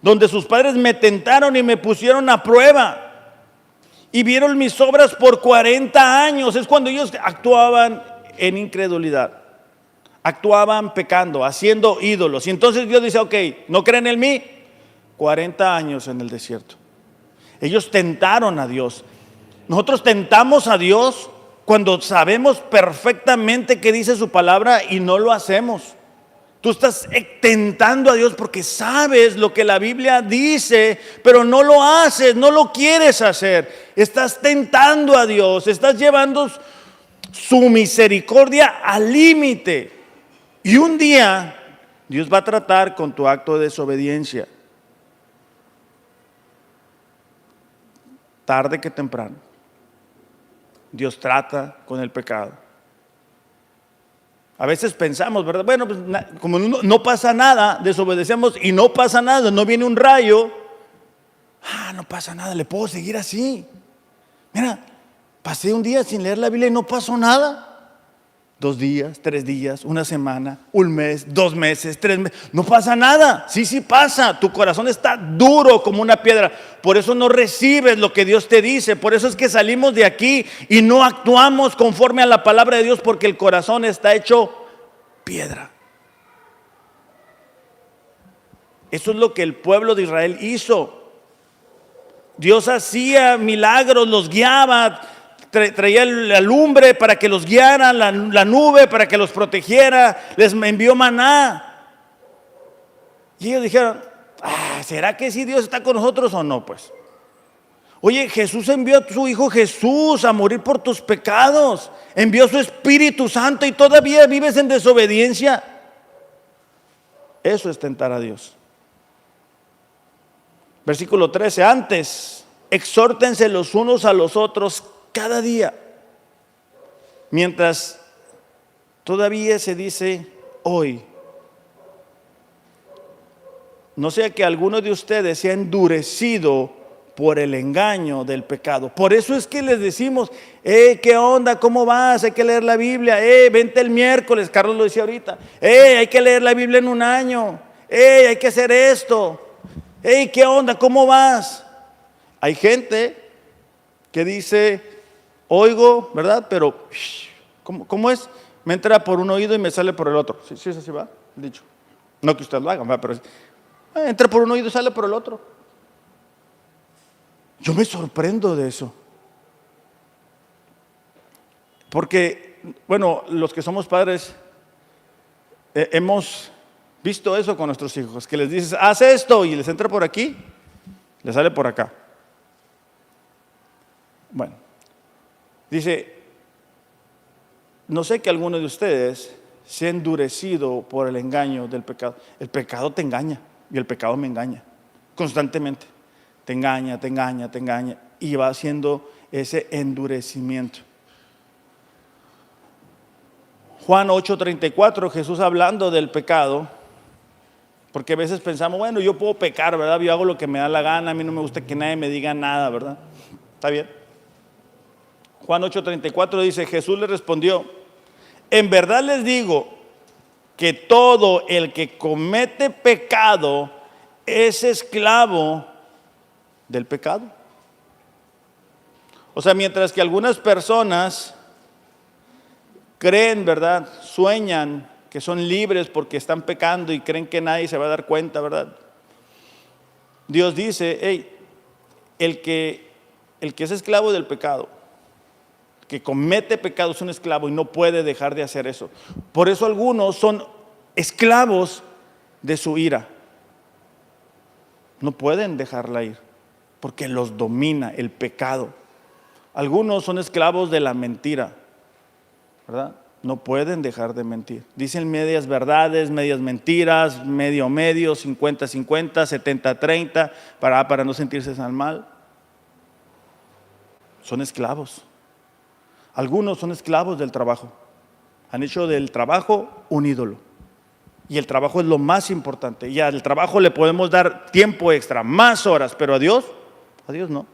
donde sus padres me tentaron y me pusieron a prueba. Y vieron mis obras por 40 años. Es cuando ellos actuaban en incredulidad. Actuaban pecando, haciendo ídolos. Y entonces Dios dice, ok, ¿no creen en mí? 40 años en el desierto. Ellos tentaron a Dios. Nosotros tentamos a Dios cuando sabemos perfectamente qué dice su palabra y no lo hacemos. Tú estás tentando a Dios porque sabes lo que la Biblia dice, pero no lo haces, no lo quieres hacer. Estás tentando a Dios, estás llevando su misericordia al límite. Y un día Dios va a tratar con tu acto de desobediencia. Tarde que temprano, Dios trata con el pecado. A veces pensamos, ¿verdad? Bueno, pues, como no pasa nada, desobedecemos y no pasa nada, no viene un rayo. No pasa nada, le puedo seguir así. Mira, pasé un día sin leer la Biblia y no pasó nada. 2 días, 3 días, una semana, un mes, 2 meses, 3 meses. No pasa nada. Sí pasa. Tu corazón está duro como una piedra. Por eso no recibes lo que Dios te dice. Por eso es que salimos de aquí y no actuamos conforme a la palabra de Dios, porque el corazón está hecho piedra. Eso es lo que el pueblo de Israel hizo. Dios hacía milagros, los guiaba, traía la lumbre para que los guiara, la nube para que los protegiera, les envió maná. Y ellos dijeron, ¿será que sí Dios está con nosotros o no? Pues, oye, Jesús envió a su Hijo Jesús a morir por tus pecados, envió su Espíritu Santo y todavía vives en desobediencia. Eso es tentar a Dios. Versículo 13, antes, exhórtense los unos a los otros cada día, mientras todavía se dice hoy, no sea que alguno de ustedes sea endurecido por el engaño del pecado. Por eso es que les decimos, ¿qué onda? ¿Cómo vas? Hay que leer la Biblia. Vente el miércoles, Carlos lo decía ahorita. Hay que leer la Biblia en un año. Hay que hacer esto. ¿Qué onda? ¿Cómo vas? Hay gente que dice, oigo, ¿verdad? Pero, ¿cómo es? Me entra por un oído y me sale por el otro. Sí, así va, dicho. No que usted lo haga, pero entra por un oído y sale por el otro. Yo me sorprendo de eso. Porque, bueno, los que somos padres hemos visto eso con nuestros hijos, que les dices, haz esto y les entra por aquí, les sale por acá. Bueno, dice, no sé que alguno de ustedes se ha endurecido por el engaño del pecado. El pecado te engaña y el pecado me engaña constantemente. Te engaña y va haciendo ese endurecimiento. Juan 8:34, Jesús hablando del pecado, porque a veces pensamos, bueno, yo puedo pecar, ¿verdad? Yo hago lo que me da la gana, a mí no me gusta que nadie me diga nada, ¿verdad? ¿Está bien? Juan 8:34 dice, Jesús le respondió, en verdad les digo que todo el que comete pecado es esclavo del pecado. O sea, mientras que algunas personas creen, ¿verdad? Sueñan que son libres porque están pecando y creen que nadie se va a dar cuenta, ¿verdad? Dios dice, el que es esclavo del pecado, que comete pecado es un esclavo y no puede dejar de hacer eso. Por eso algunos son esclavos de su ira. No pueden dejarla ir porque los domina el pecado. Algunos son esclavos de la mentira, ¿verdad? No pueden dejar de mentir. Dicen medias verdades, medias mentiras, medio, 50-50, 70-30, para no sentirse tan mal. Son esclavos. Algunos son esclavos del trabajo. Han hecho del trabajo un ídolo. Y el trabajo es lo más importante. Y al trabajo le podemos dar tiempo extra, más horas, pero a Dios no.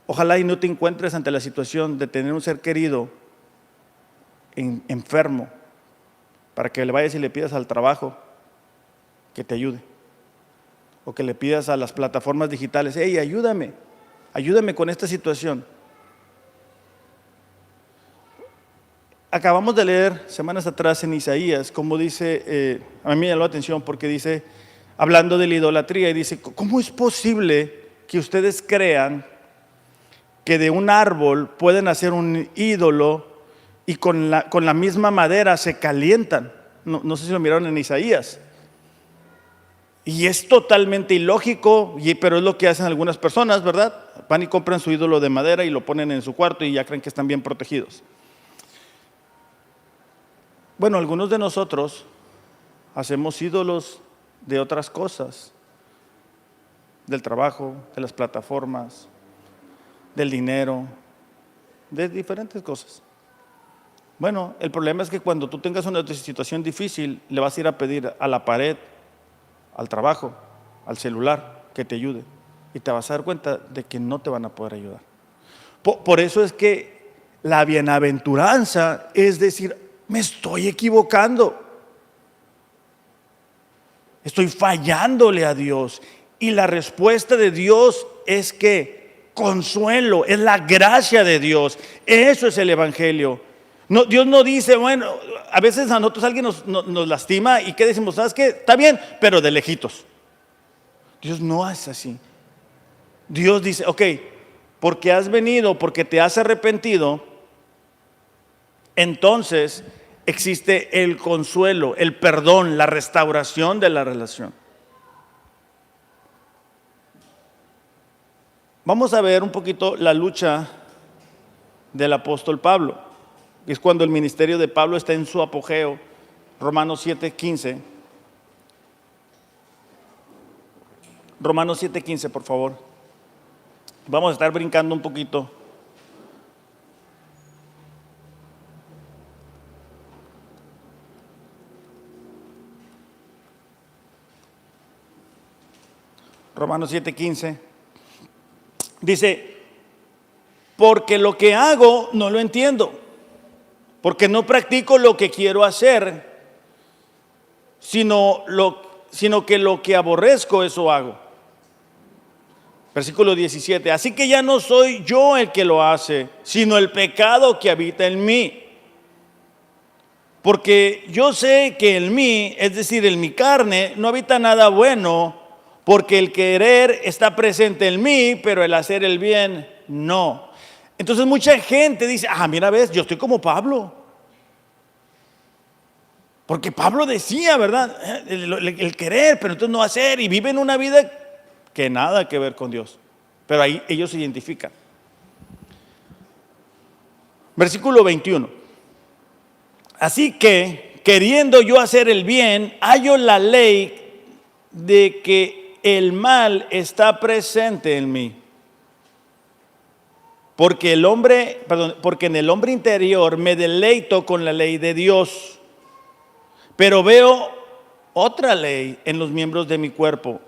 Ojalá y no te encuentres ante la situación de tener un ser querido enfermo, para que le vayas y le pidas al trabajo que te ayude. O que le pidas a las plataformas digitales, hey, ayúdame con esta situación. Acabamos de leer semanas atrás en Isaías, como dice, a mí me llamó la atención porque dice, hablando de la idolatría, y dice, ¿cómo es posible que ustedes crean que de un árbol pueden hacer un ídolo y con la misma madera se calientan? No sé si lo miraron en Isaías. Y es totalmente ilógico, pero es lo que hacen algunas personas, ¿verdad? Van y compran su ídolo de madera y lo ponen en su cuarto y ya creen que están bien protegidos. Bueno, algunos de nosotros hacemos ídolos de otras cosas, del trabajo, de las plataformas, del dinero, de diferentes cosas. Bueno, el problema es que cuando tú tengas una situación difícil, le vas a ir a pedir a la pared, al trabajo, al celular, que te ayude. Y te vas a dar cuenta de que no te van a poder ayudar. Por eso es que la bienaventuranza es decir, me estoy equivocando. Estoy fallándole a Dios. Y la respuesta de Dios es que consuelo, es la gracia de Dios. Eso es el evangelio. No, Dios no dice, bueno, a veces a nosotros alguien nos lastima y ¿qué decimos? ¿Sabes qué? Está bien, pero de lejitos. Dios no es así. Dios dice, ok, porque has venido, porque te has arrepentido, entonces existe el consuelo, el perdón, la restauración de la relación. Vamos a ver un poquito la lucha del apóstol Pablo. Es cuando el ministerio de Pablo está en su apogeo. Romanos 7:15. Romanos 7:15, por favor. Vamos a estar brincando un poquito. Romanos 7:15. Dice, porque lo que hago no lo entiendo. Porque no practico lo que quiero hacer, sino que lo que aborrezco, eso hago. Versículo 17. Así que ya no soy yo el que lo hace, sino el pecado que habita en mí. Porque yo sé que en mí, es decir, en mi carne, no habita nada bueno, porque el querer está presente en mí, pero el hacer el bien, no. Entonces mucha gente dice, mira, ves, yo estoy como Pablo. Porque Pablo decía, ¿verdad? El querer, pero entonces no hacer, y viven una vida que nada que ver con Dios. Pero ahí ellos se identifican. Versículo 21. Así que, queriendo yo hacer el bien, hallo la ley de que el mal está presente en mí. Porque en el hombre interior me deleito con la ley de Dios. Pero veo otra ley en los miembros de mi cuerpo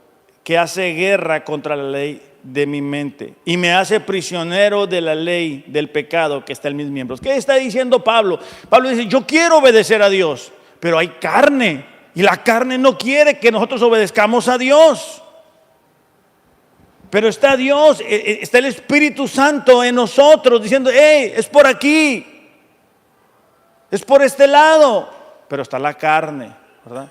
que hace guerra contra la ley de mi mente y me hace prisionero de la ley del pecado que está en mis miembros. ¿Qué está diciendo Pablo? Pablo dice, yo quiero obedecer a Dios, pero hay carne y la carne no quiere que nosotros obedezcamos a Dios. Pero está Dios, está el Espíritu Santo en nosotros diciendo, hey, es por aquí, es por este lado, pero está la carne, ¿verdad?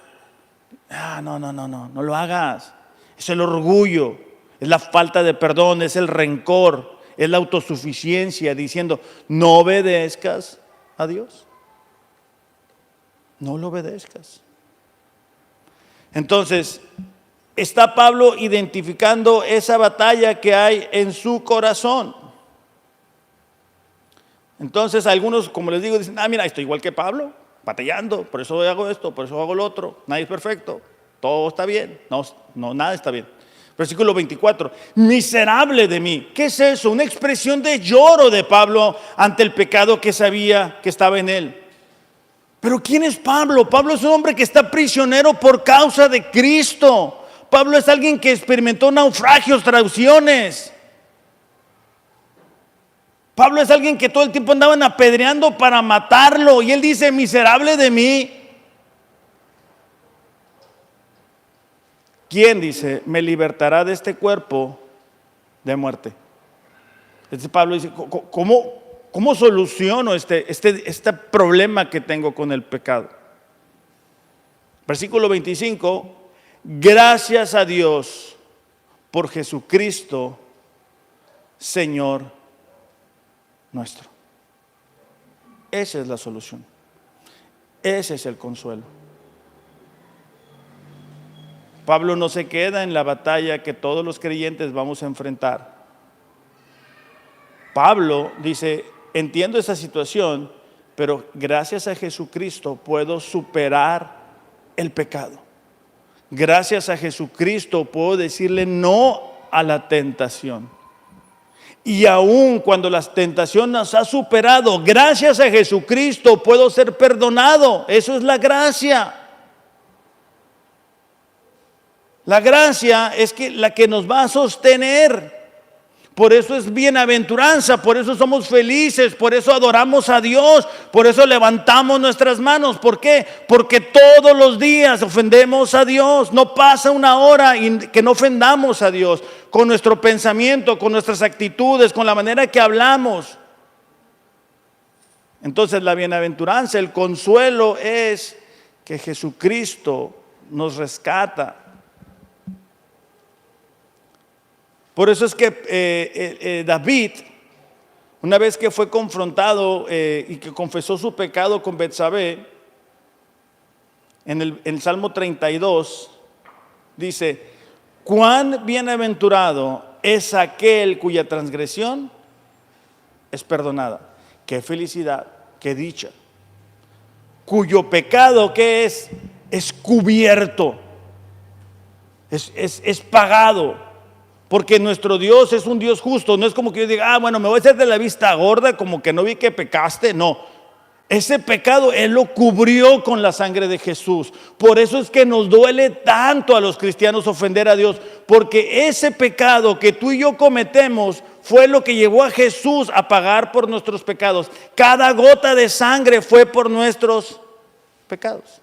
No lo hagas. Es el orgullo, es la falta de perdón, es el rencor, es la autosuficiencia diciendo, no obedezcas a Dios. No lo obedezcas. Entonces, está Pablo identificando esa batalla que hay en su corazón. Entonces algunos, como les digo, dicen, mira, estoy igual que Pablo, batallando, por eso hago esto, por eso hago lo otro, nadie es perfecto, todo está bien. No, nada está bien. Versículo 24, miserable de mí. ¿Qué es eso? Una expresión de lloro de Pablo ante el pecado que sabía que estaba en él. Pero ¿quién es Pablo? Pablo es un hombre que está prisionero por causa de Cristo. Pablo es alguien que experimentó naufragios, traiciones. Pablo es alguien que todo el tiempo andaban apedreando para matarlo. Y él dice, miserable de mí. ¿Quién, dice, me libertará de este cuerpo de muerte? Entonces Pablo dice, ¿cómo soluciono este problema que tengo con el pecado? Versículo 25, gracias a Dios por Jesucristo, Señor nuestro. Esa es la solución. Ese es el consuelo. Pablo no se queda en la batalla que todos los creyentes vamos a enfrentar. Pablo dice, entiendo esa situación, pero gracias a Jesucristo puedo superar el pecado. Gracias a Jesucristo puedo decirle no a la tentación. Y aun cuando la tentación nos ha superado, gracias a Jesucristo puedo ser perdonado. Eso es la gracia. La gracia es la que nos va a sostener. Por eso es bienaventuranza, por eso somos felices, por eso adoramos a Dios, por eso levantamos nuestras manos. ¿Por qué? Porque todos los días ofendemos a Dios. No pasa una hora que no ofendamos a Dios con nuestro pensamiento, con nuestras actitudes, con la manera que hablamos. Entonces la bienaventuranza, el consuelo es que Jesucristo nos rescata. Por eso es que David, una vez que fue confrontado y que confesó su pecado con Betsabé, en el Salmo 32, dice, cuán bienaventurado es aquel cuya transgresión es perdonada. Qué felicidad, qué dicha. Cuyo pecado, ¿qué es? Es cubierto, es pagado. Porque nuestro Dios es un Dios justo. No es como que yo diga, bueno, me voy a hacer de la vista gorda, como que no vi que pecaste. No, ese pecado Él lo cubrió con la sangre de Jesús. Por eso es que nos duele tanto a los cristianos ofender a Dios, porque ese pecado que tú y yo cometemos fue lo que llevó a Jesús a pagar por nuestros pecados. Cada gota de sangre fue por nuestros pecados.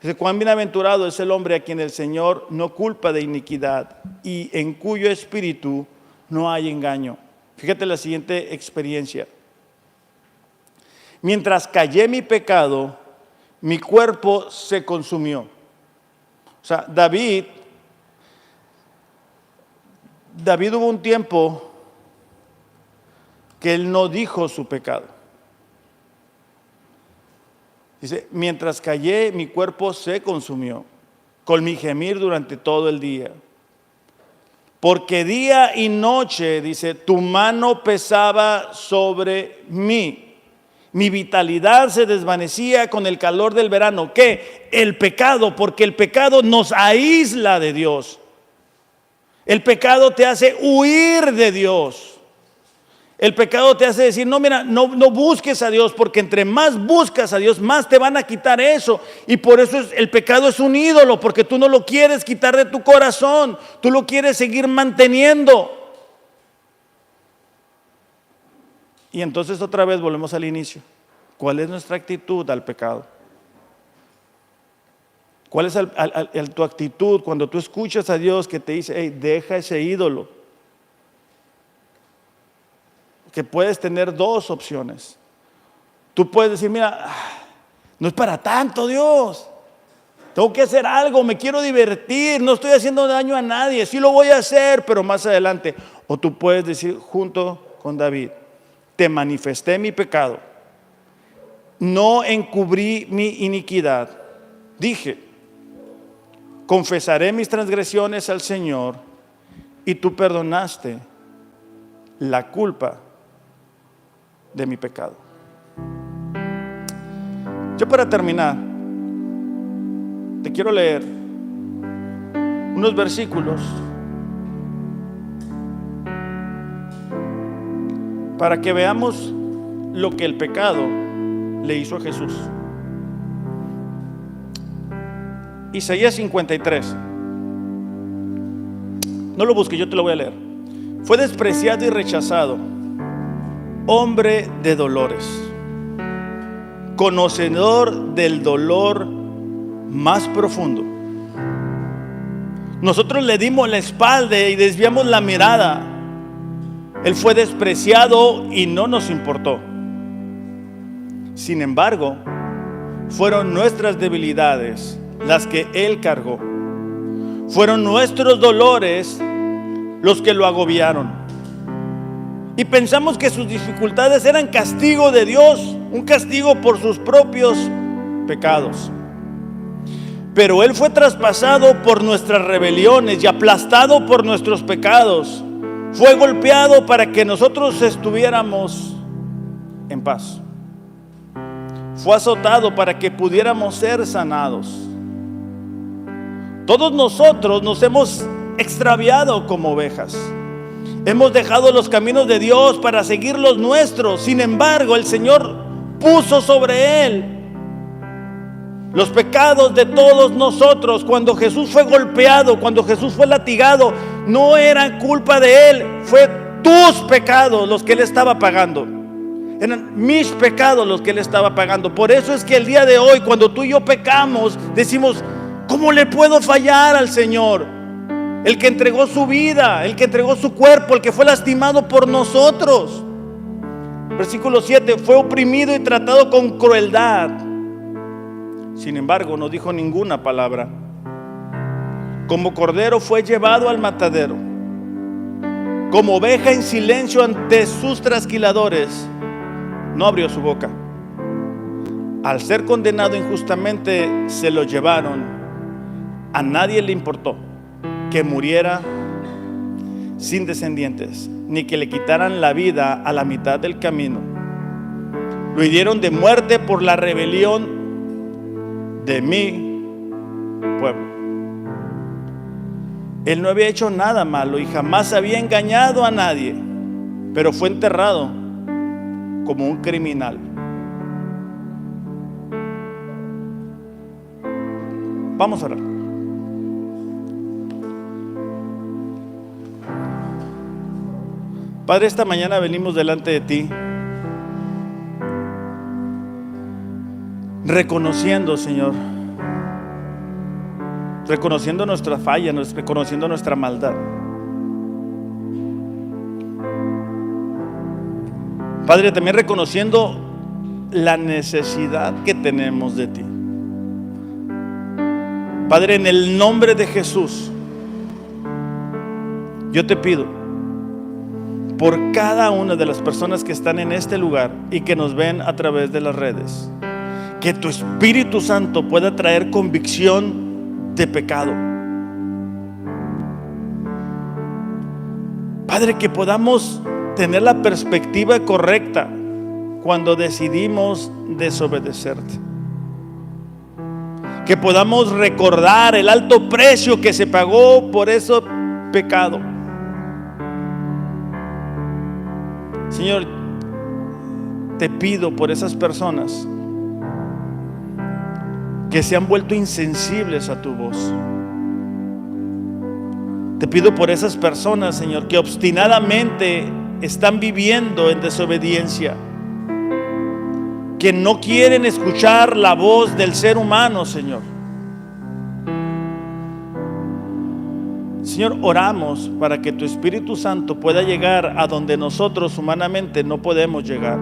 Dice, cuán bienaventurado es el hombre a quien el Señor no culpa de iniquidad y en cuyo espíritu no hay engaño. Fíjate la siguiente experiencia. Mientras callé mi pecado, mi cuerpo se consumió. O sea, David hubo un tiempo que él no dijo su pecado. Dice, mientras callé, mi cuerpo se consumió con mi gemir durante todo el día. Porque día y noche, dice, tu mano pesaba sobre mí. Mi vitalidad se desvanecía con el calor del verano. ¿Qué? El pecado, porque el pecado nos aísla de Dios. El pecado te hace huir de Dios. El pecado te hace decir, no, mira, no busques a Dios, porque entre más buscas a Dios, más te van a quitar eso. Y por eso el pecado es un ídolo, porque tú no lo quieres quitar de tu corazón, tú lo quieres seguir manteniendo. Y entonces otra vez volvemos al inicio. ¿Cuál es nuestra actitud al pecado? ¿Cuál es tu actitud cuando tú escuchas a Dios que te dice, hey, deja ese ídolo? Que puedes tener dos opciones. Tú puedes decir, mira, no es para tanto, Dios. Tengo que hacer algo, me quiero divertir, no estoy haciendo daño a nadie, sí lo voy a hacer, pero más adelante. O tú puedes decir junto con David, te manifesté mi pecado, no encubrí mi iniquidad. Dije, confesaré mis transgresiones al Señor y tú perdonaste la culpa de mi pecado. Yo para terminar te quiero leer unos versículos para que veamos lo que el pecado le hizo a Jesús. Isaías 53. No lo busques, yo te lo voy a leer. Fue despreciado y rechazado, hombre de dolores, conocedor del dolor más profundo. Nosotros le dimos la espalda y desviamos la mirada. Él fue despreciado y no nos importó. Sin embargo, fueron nuestras debilidades las que Él cargó. Fueron nuestros dolores los que lo agobiaron. Y pensamos que sus dificultades eran castigo de Dios, un castigo por sus propios pecados. Pero Él fue traspasado por nuestras rebeliones y aplastado por nuestros pecados. Fue golpeado para que nosotros estuviéramos en paz. Fue azotado para que pudiéramos ser sanados. Todos nosotros nos hemos extraviado como ovejas. Hemos dejado los caminos de Dios para seguir los nuestros. Sin embargo, el Señor puso sobre Él los pecados de todos nosotros. Cuando Jesús fue golpeado, cuando Jesús fue latigado, no era culpa de Él, fue tus pecados los que Él estaba pagando. Eran mis pecados los que Él estaba pagando. Por eso es que el día de hoy, cuando tú y yo pecamos, decimos: ¿cómo le puedo fallar al Señor? El que entregó su vida, el que entregó su cuerpo, el que fue lastimado por nosotros. Versículo 7: fue oprimido y tratado con crueldad. Sin embargo, no dijo ninguna palabra. Como cordero fue llevado al matadero. Como oveja en silencio ante sus trasquiladores, no abrió su boca. Al ser condenado injustamente, se lo llevaron. A nadie le importó que muriera sin descendientes, ni que le quitaran la vida a la mitad del camino. Lo hirieron de muerte por la rebelión de mi pueblo. Él no había hecho nada malo y jamás había engañado a nadie, pero fue enterrado como un criminal. Vamos a orar. Padre, esta mañana venimos delante de ti, reconociendo, Señor, reconociendo nuestra falla, reconociendo nuestra maldad. Padre, también reconociendo la necesidad que tenemos de ti. Padre, en el nombre de Jesús, yo te pido por cada una de las personas que están en este lugar y que nos ven a través de las redes, que tu Espíritu Santo pueda traer convicción de pecado. Padre, que podamos tener la perspectiva correcta cuando decidimos desobedecerte. Que podamos recordar el alto precio que se pagó por ese pecado. Señor, te pido por esas personas que se han vuelto insensibles a tu voz. Te pido por esas personas, Señor, que obstinadamente están viviendo en desobediencia, que no quieren escuchar la voz del ser humano, Señor. Señor, oramos para que tu Espíritu Santo pueda llegar a donde nosotros humanamente no podemos llegar,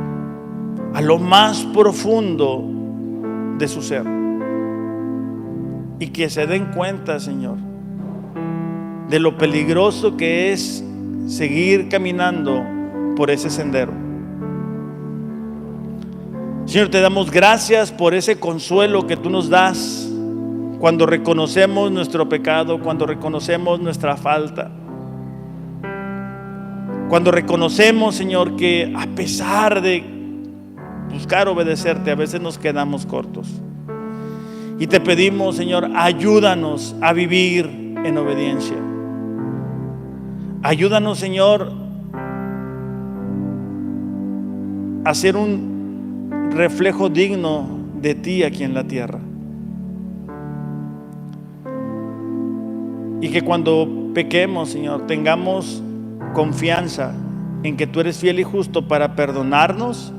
a lo más profundo de su ser, y que se den cuenta, Señor, de lo peligroso que es seguir caminando por ese sendero. Señor, te damos gracias por ese consuelo que tú nos das cuando reconocemos nuestro pecado, cuando reconocemos nuestra falta, cuando reconocemos, Señor, que a pesar de buscar obedecerte, a veces nos quedamos cortos. Y te pedimos, Señor, ayúdanos a vivir en obediencia. Ayúdanos, Señor, a ser un reflejo digno de ti aquí en la tierra. Y que cuando pequemos, Señor, tengamos confianza en que tú eres fiel y justo para perdonarnos,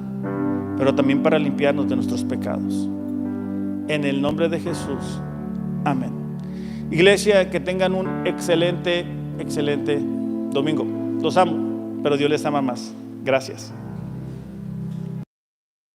pero también para limpiarnos de nuestros pecados. En el nombre de Jesús, amén. Iglesia, que tengan un excelente domingo. Los amo, pero Dios les ama más. Gracias.